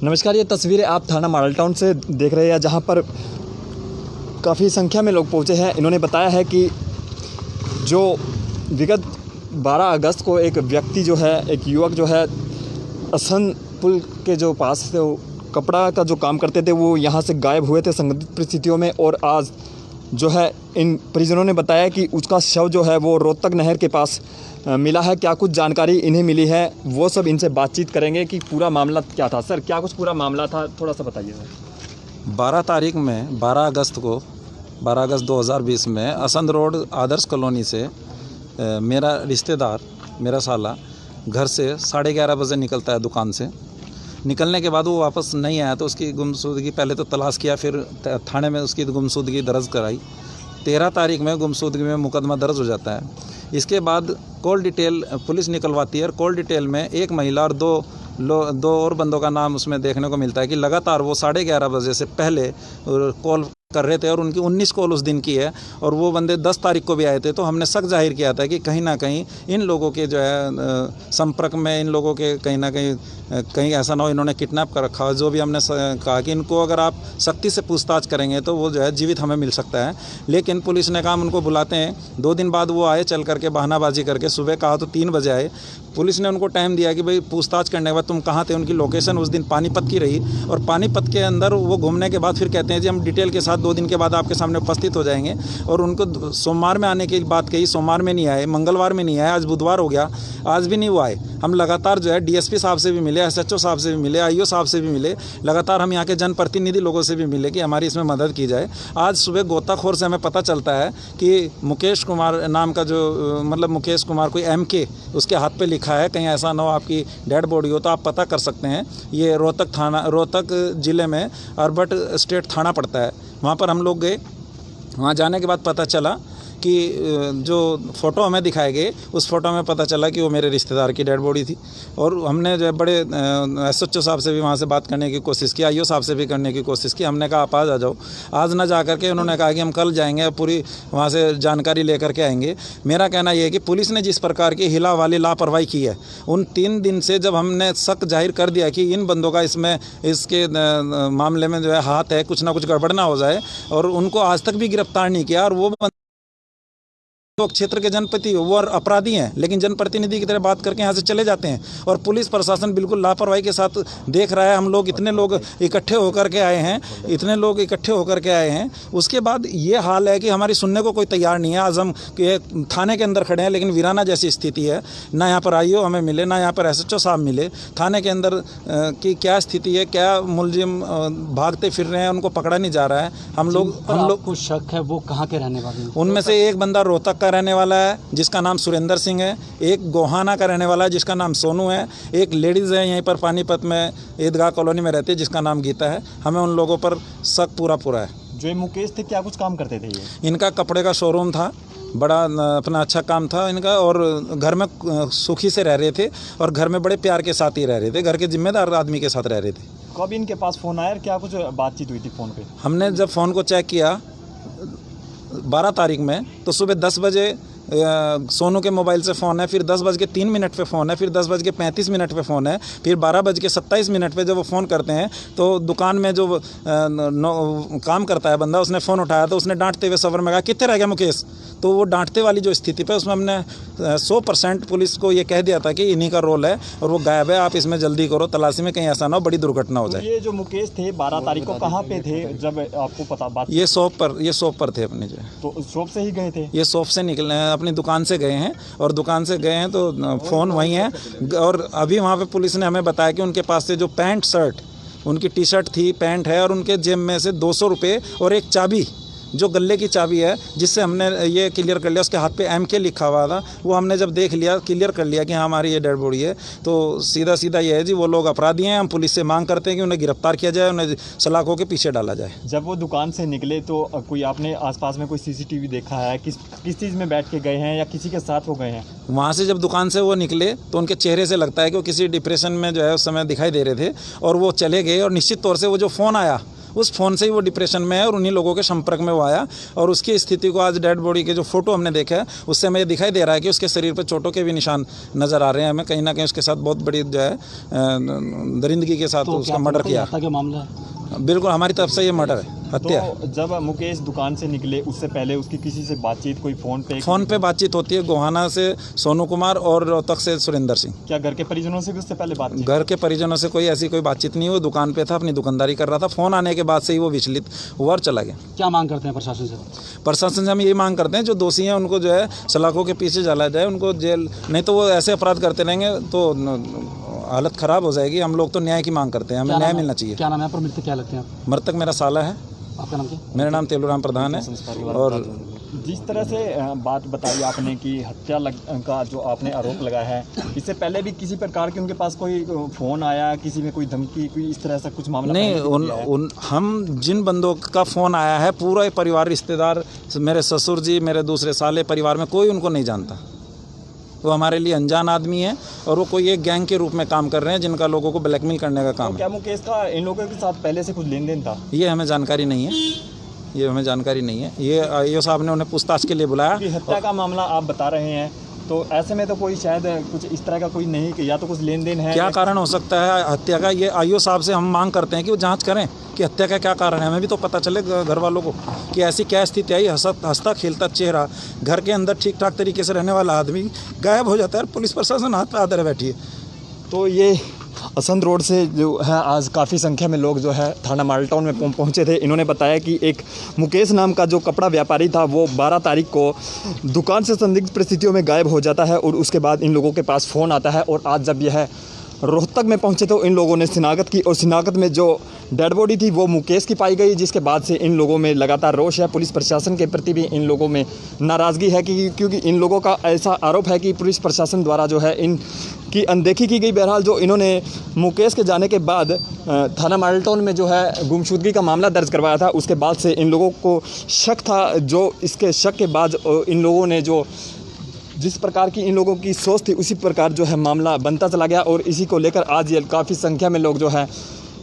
नमस्कार, ये तस्वीरें आप थाना मॉडल टाउन से देख रहे हैं, जहां पर काफ़ी संख्या में लोग पहुंचे हैं। इन्होंने बताया है कि जो विगत 12 अगस्त को एक व्यक्ति जो है, एक युवक जो है असन पुल के जो पास से कपड़ा का जो काम करते थे, वो यहाँ से गायब हुए थे संदिग्ध परिस्थितियों में। और आज जो है इन परिजनों ने बताया कि उसका शव जो है वो रोहतक नहर के पास मिला है। क्या कुछ जानकारी इन्हें मिली है, वो सब इनसे बातचीत करेंगे कि पूरा मामला क्या था। सर, क्या कुछ पूरा मामला था, थोड़ा सा बताइए सर। 12 तारीख में 12 अगस्त 2020 में असंध रोड आदर्श कॉलोनी से मेरा रिश्तेदार, मेरा साला घर से 11:30 बजे निकलता है दुकान से। निकलने के बाद वो वापस नहीं आया, तो उसकी गुमशुदगी पहले तो तलाश किया, फिर थाने में उसकी गुमशुदगी दर्ज कराई। 13 तारीख में गुमशुदगी में मुकदमा दर्ज हो जाता है। इसके बाद कॉल डिटेल पुलिस निकलवाती है, और कॉल डिटेल में एक महिला और दो और बंदों का नाम उसमें देखने को मिलता है कि लगातार वो 11:30 बजे से पहले कॉल कर रहे थे, और उनकी 19 कॉल उस दिन की है, और वो बंदे 10 तारीख को भी आए थे। तो हमने शक जाहिर किया था कि कहीं ना कहीं इन लोगों के जो है संपर्क में, इन लोगों के कहीं ना कहीं ऐसा ना हो इन्होंने किडनैप कर रखा हो। जो भी हमने कहा कि इनको अगर आप सख्ती से पूछताछ करेंगे तो वो जो है जीवित हमें मिल सकता है, लेकिन पुलिस ने कहा हम उनको बुलाते हैं। 2 दिन बाद वो आए, चल करके बहानाबाजी करके। सुबह कहा तो 3 बजे आए। पुलिस ने उनको टाइम दिया कि भाई पूछताछ करने के बाद तुम कहाँ थे। उनकी लोकेशन उस दिन पानीपत की रही, और पानीपत के अंदर वो घूमने के बाद फिर कहते हैं जी हम डिटेल के साथ 2 दिन के बाद आपके सामने उपस्थित हो जाएंगे। और उनको सोमवार में आने की बात कही, सोमवार में नहीं आए, मंगलवार में नहीं आए, आज बुधवार हो गया, आज भी नहीं वो आए। हम लगातार जो है डीएसपी साहब से भी मिले, एसएचओ साहब से भी मिले, आईओ साहब से भी मिले, लगातार हम यहाँ के जनप्रतिनिधि लोगों से भी मिले कि हमारी इसमें मदद की जाए। आज सुबह गोताखोर से हमें पता चलता है कि मुकेश कुमार नाम का जो मुकेश कुमार कोई MK उसके हाथ पे लिखा है। कहीं ऐसा ना हो आपकी डेड बॉडी हो, तो आप पता कर सकते हैं। ये रोहतक ज़िले में अर्बट स्टेट थाना पड़ता है। वहाँ पर हम लोग गए। वहाँ जाने के बाद पता चला कि जो फ़ोटो हमें दिखाए गए, उस फ़ोटो में पता चला कि वो मेरे रिश्तेदार की डेड बॉडी थी। और हमने जो है बड़े SHO साहब से भी वहाँ से बात करने की कोशिश की, IO साहब से भी करने की कोशिश की। हमने कहा आप आज आ जाओ। आज ना जा करके उन्होंने कहा कि हम कल जाएंगे, पूरी वहाँ से जानकारी लेकर के आएंगे। मेरा कहना ये है कि पुलिस ने जिस प्रकार की हिला वाली लापरवाही की है, उन 3 दिन से जब हमने शक जाहिर कर दिया कि इन बंदों का इसके मामले में जो है हाथ है, कुछ ना कुछ गड़बड़ ना हो जाए, और उनको आज तक भी गिरफ्तार नहीं किया। और वो तो क्षेत्र के जनप्रति वो अपराधी हैं, लेकिन जनप्रतिनिधि की तरह बात करके यहाँ से चले जाते हैं। और पुलिस प्रशासन बिल्कुल लापरवाही के साथ देख रहा है। हम लोग इतने लोग इकट्ठे होकर के आए हैं, उसके बाद ये हाल है कि हमारी सुनने को कोई तैयार नहीं है। आज हम थाने के अंदर खड़े हैं, लेकिन वीराना जैसी स्थिति है। ना यहाँ पर IO हमें मिले, ना यहाँ पर SHO साहब मिले। थाने के अंदर की क्या स्थिति है, क्या मुलजिम भागते फिर रहे हैं, उनको पकड़ा नहीं जा रहा है। हम लोग को शक है वो कहाँ के रहने वाले हैं? उनमें से एक बंदा रोहतक रहने वाला है जिसका नाम सुरेंद्र सिंह है, एक गोहाना का रहने वाला है जिसका नाम सोनू है, एक लेडीज़ है यहीं पर पानीपत में ईदगाह कॉलोनी में रहती है जिसका नाम गीता है। हमें उन लोगों पर शक पूरा है। जो मुकेश थे, क्या कुछ काम करते थे ये? इनका कपड़े का शोरूम था, बड़ा अपना अच्छा काम था इनका, और घर में सुखी से रह रहे थे, और घर में बड़े प्यार के साथ ही रह रहे थे, घर के जिम्मेदार आदमी के साथ रह रहे थे। कब इनके पास फ़ोन आया, क्या कुछ बातचीत हुई थी फ़ोन पे? हमने जब फ़ोन को चेक किया 12 तारीख में, तो सुबह 10 बजे सोनू के मोबाइल से फ़ोन है, फिर 10:03 पे फ़ोन है, फिर 10:35 पे फ़ोन है, फिर 12:27 पे जब वो फ़ोन करते हैं तो दुकान में जो काम करता है बंदा, उसने फ़ोन उठाया तो उसने डांटते हुए सवर में कहा कितने रह गया मुकेश। तो वो डांटते वाली जो स्थिति पे, उसमें हमने 100% पुलिस को ये कह दिया था कि इन्हीं का रोल है और वो गायब है, आप इसमें जल्दी करो तलाशी में, कहीं ऐसा ना हो बड़ी दुर्घटना हो जाए। ये जो मुकेश थे 12 तारीख को कहाँ पे थे जब आपको पता बात? ये शॉप पर थे अपने जो। तो शॉप से ही गए थे? ये शॉप से निकले हैं, अपनी दुकान से गए हैं, और दुकान से गए हैं तो फ़ोन वहीं है। और अभी वहाँ पे पुलिस ने हमें बताया कि उनके पास से जो पैंट शर्ट, उनकी टी-शर्ट थी, पैंट है, और उनके जेब में से 200 रुपये और एक चाबी, जो गले की चाबी है, जिससे हमने ये क्लियर कर लिया उसके हाथ पे MK लिखा हुआ था। वो हमने जब देख लिया, क्लियर कर लिया कि हाँ हमारी ये डेड बॉडी है, तो सीधा ये है जी वो लोग अपराधी हैं। हम पुलिस से मांग करते हैं कि उन्हें गिरफ्तार किया जाए, उन्हें सलाखों के पीछे डाला जाए। जब वो दुकान से निकले तो कोई आपने आसपास में कोई CCTV देखा है? किस चीज़ में बैठ के गए हैं या किसी के साथ वो गए हैं? वहाँ से जब दुकान से वो निकले तो उनके चेहरे से लगता है कि वो किसी डिप्रेशन में जो है उस समय दिखाई दे रहे थे, और वो चले गए। और निश्चित तौर से वो जो फ़ोन आया उस फ़ोन से ही वो डिप्रेशन में है और उन्हीं लोगों के संपर्क में वो आया और उसकी स्थिति को आज डेड बॉडी के जो फोटो हमने देखा है उससे हमें दिखाई दे रहा है कि उसके शरीर पर चोटों के भी निशान नज़र आ रहे हैं हमें। कहीं ना कहीं उसके साथ बहुत बड़ी जो है दरिंदगी के साथ तो उसका मर्डर किया। हत्या का मामला है? बिल्कुल हमारी तरफ से ये मर्डर है, हत्या है। तो जब मुकेश दुकान से निकले उससे पहले उसकी किसी से बातचीत, कोई फ़ोन पे बातचीत होती है गोहाना से सोनू कुमार और रोहतक से सुरेंद्र सिंह। क्या घर के परिजनों से भी उससे पहले बात? घर के परिजनों से कोई ऐसी कोई बातचीत नहीं हुई, दुकान पे था, अपनी दुकानदारी कर रहा था। फ़ोन आने के बाद से ही वो विचलित हुआ और चला गया। क्या मांग करते हैं प्रशासन से? प्रशासन से हम यही मांग करते हैं जो दोषी हैं उनको जो है सलाखों के पीछे जला जाए, उनको जेल, नहीं तो वो ऐसे अपराध करते रहेंगे तो हालत ख़राब हो जाएगी। हम लोग तो न्याय की मांग करते हैं, हमें न्याय मिलना चाहिए। क्या नाम है आपका? मृतक क्या लगते हैं आप? मृतक मेरा साला है। आपका नाम क्या? मेरा नाम तेलूराम प्रधान है। और जिस तरह से बात बताई आपने कि हत्या का जो आपने आरोप लगाया है, इससे पहले भी किसी प्रकार के उनके पास कोई फ़ोन आया, किसी में कोई धमकी, कोई इस तरह से कुछ मामला? नहीं, हम जिन बंदों का फ़ोन आया है पूरा परिवार, रिश्तेदार, मेरे ससुर जी, मेरे दूसरे साले, परिवार में कोई उनको नहीं जानता। वो हमारे लिए अनजान आदमी है और वो कोई एक गैंग के रूप में काम कर रहे हैं जिनका लोगों को ब्लैकमेल करने का काम है। क्या मुकेश का इन लोगों के साथ पहले से कुछ लेन देन था? ये हमें जानकारी नहीं है, ये हमें जानकारी नहीं है। ये आईओ साहब ने उन्हें पूछताछ के लिए बुलाया। हत्या का मामला आप बता रहे हैं, तो ऐसे में तो कोई शायद कुछ इस तरह का कोई नहीं कि या तो कुछ लेन देन है। क्या कारण हो सकता है हत्या का? ये आईओ साहब से हम मांग करते हैं कि वो जांच करें कि हत्या का क्या कारण है। हमें भी तो पता चले घर वालों को कि ऐसी क्या स्थिति आई। हंसता खेलता चेहरा, घर के अंदर ठीक ठाक तरीके से रहने वाला आदमी गायब हो जाता है, पुलिस प्रशासन हाथ पे आदर बैठी है। तो ये असंध रोड से जो है आज काफ़ी संख्या में लोग जो है थाना मॉडल टाउन में पहुंचे थे। इन्होंने बताया कि एक मुकेश नाम का जो कपड़ा व्यापारी था वो 12 तारीख को दुकान से संदिग्ध परिस्थितियों में गायब हो जाता है और उसके बाद इन लोगों के पास फ़ोन आता है और आज जब यह रोहतक में पहुंचे तो इन लोगों ने शिनाख्त की और शिनाख्त में जो डेड बॉडी थी वो मुकेश की पाई गई, जिसके बाद से इन लोगों में लगातार रोष है। पुलिस प्रशासन के प्रति भी इन लोगों में नाराज़गी है कि क्योंकि इन लोगों का ऐसा आरोप है कि पुलिस प्रशासन द्वारा जो है इनकी अनदेखी की गई। बहरहाल जो इन्होंने मुकेश के जाने के बाद थाना मॉडल टाउन में जो है गुमशुदगी का मामला दर्ज करवाया था, उसके बाद से इन लोगों को शक था। जो इसके शक के बाद इन लोगों ने जो जिस प्रकार की इन लोगों की सोच थी उसी प्रकार जो है मामला बनता चला गया और इसी को लेकर आज ये काफ़ी संख्या में लोग जो है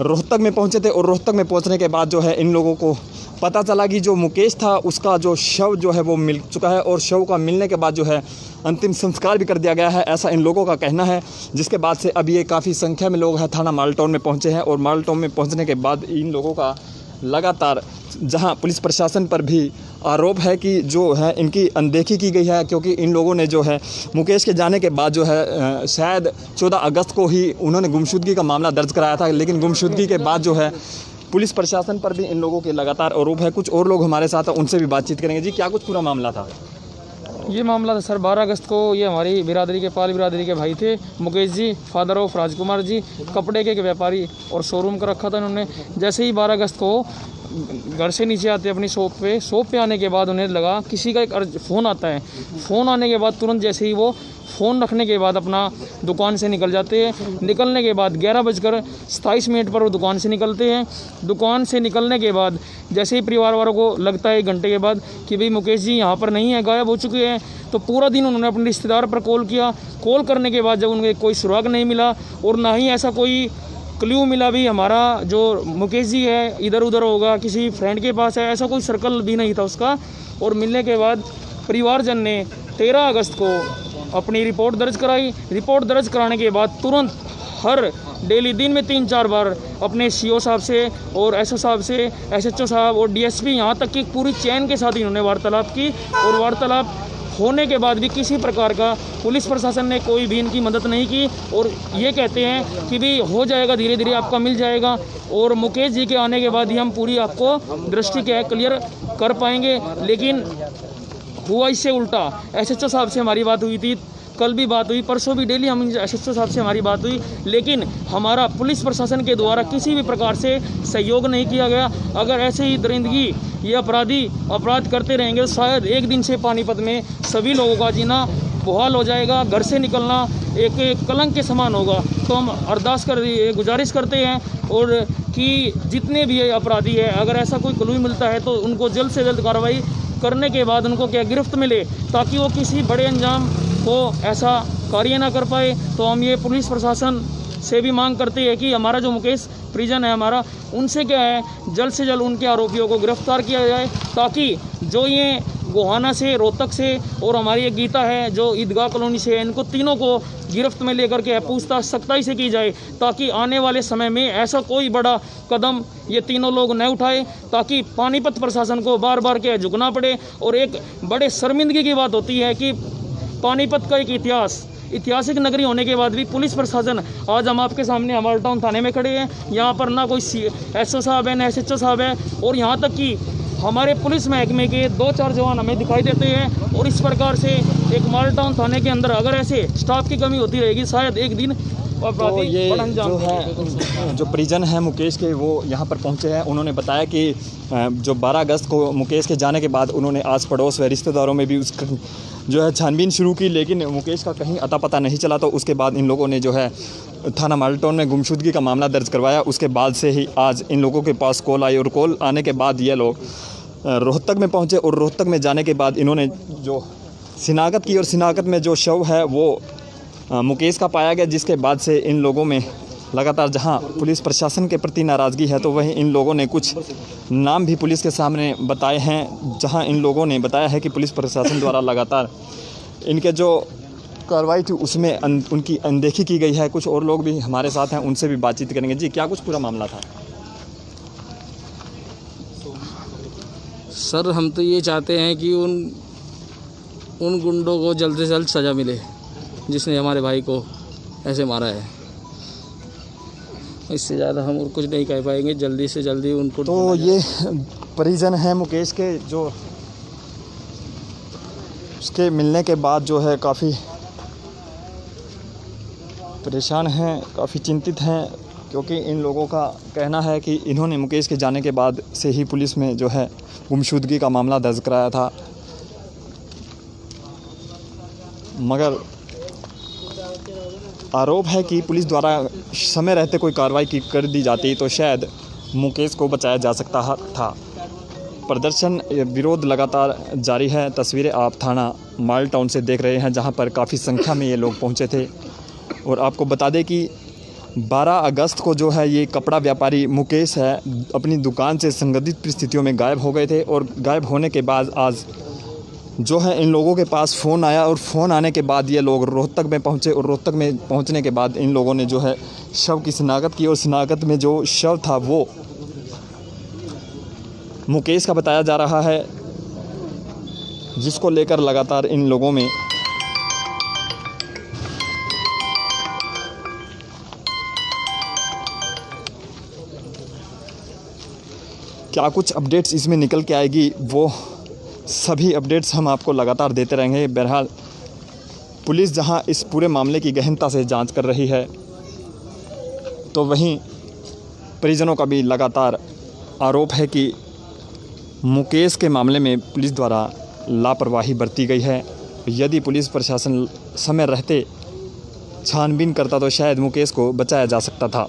रोहतक में पहुंचे थे और रोहतक में पहुंचने के बाद जो है इन लोगों को पता चला कि जो मुकेश था उसका जो शव जो है वो मिल चुका है और शव का मिलने के बाद जो है अंतिम संस्कार भी कर दिया गया है, ऐसा इन लोगों का कहना है। जिसके बाद से अब ये काफ़ी संख्या में लोग हैं थाना मॉडल टाउन में पहुँचे हैं और मॉडल टाउन में पहुँचने के बाद इन लोगों का लगातार जहां पुलिस प्रशासन पर भी आरोप है कि जो है इनकी अनदेखी की गई है, क्योंकि इन लोगों ने जो है मुकेश के जाने के बाद जो है शायद 14 अगस्त को ही उन्होंने गुमशुदगी का मामला दर्ज कराया था, लेकिन गुमशुदगी के बाद जो है पुलिस प्रशासन पर भी इन लोगों के लगातार आरोप है। कुछ और लोग हमारे साथ हैं, उनसे भी बातचीत करेंगे। जी क्या कुछ पूरा मामला था? ये मामला था सर 12 अगस्त को, ये हमारी बिरादरी के पाल बिरादरी के भाई थे मुकेश जी, फादर ऑफ राजकुमार जी, कपड़े के व्यापारी और शोरूम का रखा था इन्होंने। जैसे ही 12 अगस्त को घर से नीचे आते अपनी शॉप पे आने के बाद उन्हें लगा किसी का एक फ़ोन आता है। फ़ोन आने के बाद तुरंत जैसे ही वो फ़ोन रखने के बाद अपना दुकान से निकल जाते हैं। निकलने के बाद 11:27 पर वो दुकान से निकलते हैं। दुकान से निकलने के बाद जैसे ही परिवार वालों को लगता है 1 घंटे के बाद कि भाई मुकेश जी यहाँ पर नहीं है, गायब हो चुके हैं, तो पूरा दिन उन्होंने अपने रिश्तेदार पर कॉल किया। कॉल करने के बाद जब उनके कोई सुराग नहीं मिला और ना ही ऐसा कोई क्ल्यू मिला भी हमारा जो मुकेश जी है इधर उधर होगा, किसी फ्रेंड के पास है, ऐसा कोई सर्कल भी नहीं था उसका। और मिलने के बाद परिवारजन ने 13 अगस्त को अपनी रिपोर्ट दर्ज कराई। रिपोर्ट दर्ज कराने के बाद तुरंत हर डेली दिन में 3-4 बार अपने सीओ साहब से और एसओ साहब से, एसएचओ साहब और डीएसपी, यहाँ तक कि पूरी चैन के साथ इन्होंने वार्तालाप की। और वार्तालाप होने के बाद भी किसी प्रकार का पुलिस प्रशासन ने कोई भी इनकी मदद नहीं की और ये कहते हैं कि भी हो जाएगा, धीरे धीरे आपका मिल जाएगा और मुकेश जी के आने के बाद ही हम पूरी आपको दृष्टि क्या है क्लियर कर पाएंगे। लेकिन हुआ इससे उल्टा। एसएचओ साहब से हमारी बात हुई थी, कल भी बात हुई, परसों भी डेली हम एसएचओ साहब से हमारी बात हुई, लेकिन हमारा पुलिस प्रशासन के द्वारा किसी भी प्रकार से सहयोग नहीं किया गया। अगर ऐसे ही दरिंदगी ये अपराधी अपराध करते रहेंगे तो शायद एक दिन से पानीपत में सभी लोगों का जीना बहाल हो जाएगा, घर से निकलना एक कलंक के समान होगा। तो हम गुजारिश करते हैं और कि जितने भी अपराधी है अगर ऐसा कोई क्लू मिलता है तो उनको जल्द से जल्द कार्रवाई करने के बाद उनको क्या गिरफ्त मिले, ताकि वो किसी बड़े अंजाम को ऐसा कार्य ना कर पाए। तो हम ये पुलिस प्रशासन से भी मांग करते हैं कि हमारा जो मुकेश परिजन है हमारा, उनसे क्या है जल्द से जल्द उनके आरोपियों को गिरफ्तार किया जाए, ताकि जो ये गोहाना से, रोहतक से और हमारी एक गीता है जो ईदगाह कॉलोनी से है, इनको तीनों को गिरफ्त में लेकर के पूछताछ सख्ताई से की जाए, ताकि आने वाले समय में ऐसा कोई बड़ा कदम ये तीनों लोग न उठाए, ताकि पानीपत प्रशासन को बार बार क्या झुकना पड़े। और एक बड़े शर्मिंदगी की बात होती है कि पानीपत का एक ऐतिहासिक नगरी होने के बाद भी पुलिस प्रशासन, आज हम आपके सामने अमर टाउन थाने में खड़े हैं, यहाँ पर ना कोई SO साहब है, ना SHO साहब है, और यहाँ तक कि हमारे पुलिस महकमे के 2-4 जवान हमें दिखाई देते हैं। और इस प्रकार से एक माल टाउन थाने के अंदर अगर ऐसे स्टाफ की कमी होती रहेगी, शायद एक दिन तो ये जो है जो परिजन हैं मुकेश के, वो यहाँ पर पहुँचे हैं। उन्होंने बताया कि जो 12 अगस्त को मुकेश के जाने के बाद उन्होंने आस पड़ोस व रिश्तेदारों में भी उसका जो है छानबीन शुरू की, लेकिन मुकेश का कहीं अता पता नहीं चला। तो उसके बाद इन लोगों ने जो है थाना माल टाउन में गुमशुदगी का मामला दर्ज करवाया। उसके बाद से ही आज इन लोगों के पास कॉल आई, और कॉल आने के बाद ये लोग रोहतक में पहुँचे, और रोहतक में जाने के बाद इन्होंने जो शिनाख्त की, और शिनाख्त में जो शव है वो मुकेश का पाया गया, जिसके बाद से इन लोगों में लगातार जहां पुलिस प्रशासन के प्रति नाराज़गी है, तो वहीं इन लोगों ने कुछ नाम भी पुलिस के सामने बताए हैं, जहां इन लोगों ने बताया है कि पुलिस प्रशासन द्वारा लगातार इनके जो कार्रवाई थी उसमें उनकी अनदेखी की गई है। कुछ और लोग भी हमारे साथ हैं, उनसे भी बातचीत करेंगे। जी, क्या कुछ पूरा मामला था? सर, हम तो ये चाहते हैं कि उन गुंडों को जल्द से जल्द सज़ा मिले जिसने हमारे भाई को ऐसे मारा है। इससे ज़्यादा हम और कुछ नहीं कह पाएंगे। जल्दी से जल्दी उनको। तो ये परिजन हैं मुकेश के, जो उसके मिलने के बाद जो है काफ़ी परेशान हैं, काफ़ी चिंतित हैं, क्योंकि इन लोगों का कहना है कि इन्होंने मुकेश के जाने के बाद से ही पुलिस में जो है गुमशुदगी का मामला दर्ज कराया था, मगर आरोप है कि पुलिस द्वारा समय रहते कोई कार्रवाई कर दी जाती तो शायद मुकेश को बचाया जा सकता था। प्रदर्शन विरोध लगातार जारी है। तस्वीरें आप थाना माल टाउन से देख रहे हैं, जहां पर काफ़ी संख्या में ये लोग पहुंचे थे। और आपको बता दें कि 12 अगस्त को जो है ये कपड़ा व्यापारी मुकेश है, अपनी दुकान से संदिग्ध परिस्थितियों में गायब हो गए थे, और गायब होने के बाद आज जो है इन लोगों के पास फ़ोन आया, और फ़ोन आने के बाद ये लोग रोहतक में पहुंचे, और रोहतक में पहुंचने के बाद इन लोगों ने जो है शव की शिनाख्त की, और शिनाख्त में जो शव था वो मुकेश का बताया जा रहा है, जिसको लेकर लगातार इन लोगों में क्या कुछ अपडेट्स इसमें निकल के आएगी, वो सभी अपडेट्स हम आपको लगातार देते रहेंगे। बहरहाल पुलिस जहां इस पूरे मामले की गहनता से जांच कर रही है, तो वहीं परिजनों का भी लगातार आरोप है कि मुकेश के मामले में पुलिस द्वारा लापरवाही बरती गई है। यदि पुलिस प्रशासन समय रहते छानबीन करता तो शायद मुकेश को बचाया जा सकता था।